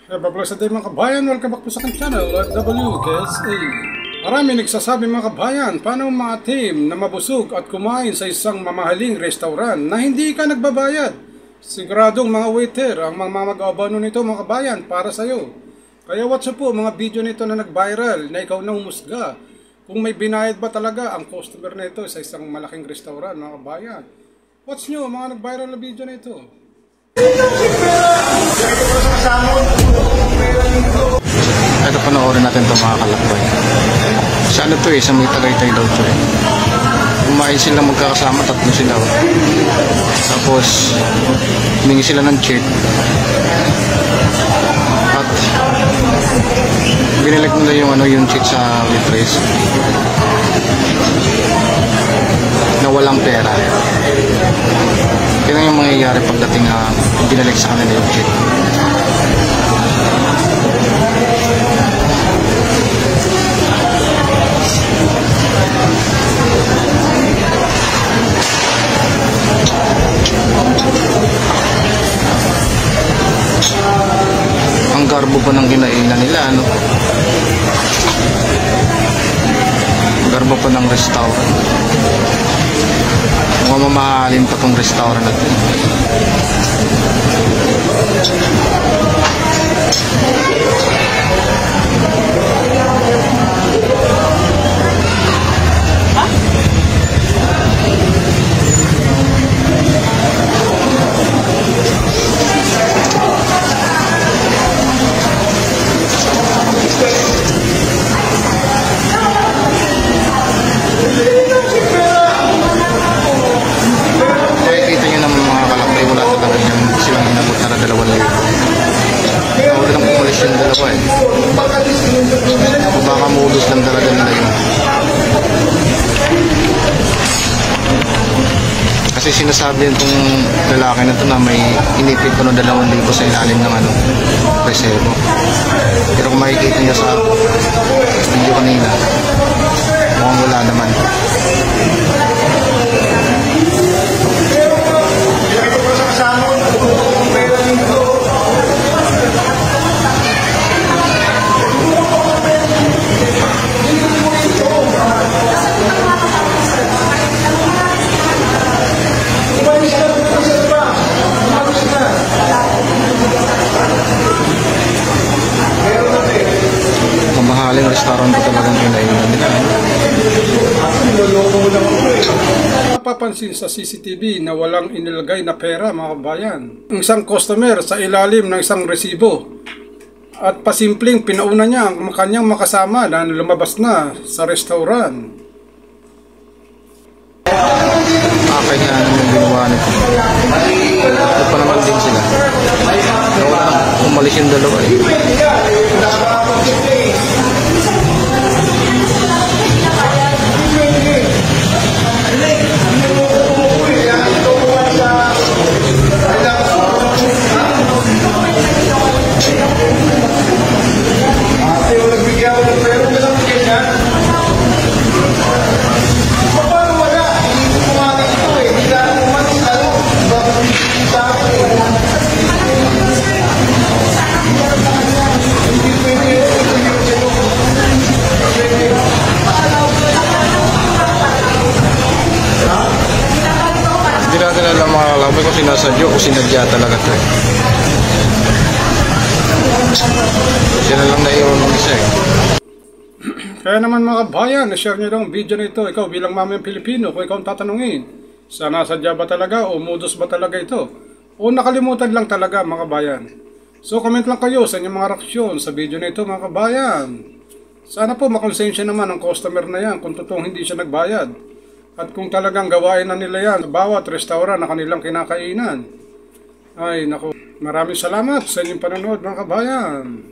Blessed day mga kabayan, welcome back po sa aking channel at WKSA. Marami nagsasabi mga kabayan, paano mga team na mabusog at kumain sa isang mamahaling restaurant na hindi ka nagbabayad? Siguradong mga waiter ang mga mag-aabano nito mga kabayan para sa iyo. Kaya watch po mga video nito na nag-viral na ikaw na humusga kung may binayad ba talaga ang customer nito sa isang malaking restaurant mga kabayan. Watch nyo mga nag-viral na video nito. Ito panoorin natin ito mga kalakbay. Sa ano to sa may Tagaytay daw to Kumain sila magkakasama, tatlo sila. Tapos humingi sila ng check. At binilag nila yung check sa waitress na walang pera. Yan yung mangyayari pagdating binalik sa kanila yung check. Ang garbo pa ng kinainan nila, ano? Garbo pa ng restaurant. Mukhang mamahalin pa tong restaurant natin. Yung dalawa baka modus lang talaga nila yun. Kasi sinasabi itong lalaki na ito na may inipit ko ng 2,000 sa ilalim ng resebo. Pero kung makikita niya sa video kanina, mukhang wala naman. Mamahaling restaurant ko talagang kinainan nila. Napapansin sa CCTV na walang inilagay na pera mga kabayan. Isang customer sa ilalim ng isang resibo at pasimpleng pinauna niya ang kanyang makasama na lumabas na sa restaurant. Kaya naman yung ginawa nito. Ito pa naman din sila. Umalis yung dalawa Kung sinasadyo o sinadya talaga ito Siya na lang naiwan ng isa Kaya naman mga kabayan, na-share nyo daw ang video na ito. Ikaw bilang mamayang Pilipino, kung ikaw ang tatanungin, sana sadya ba talaga o modus ba talaga ito? O nakalimutan lang talaga mga kabayan? So comment lang kayo sa inyong mga reaksyon sa video na ito mga kabayan. Sana po makonsensya naman ang customer na yan kung totoong hindi siya nagbayad. At kung talagang gawain na nila yan sa bawat restaurant na kanilang kinakainan. Ay naku, maraming salamat sa inyong panonood mga kabayan.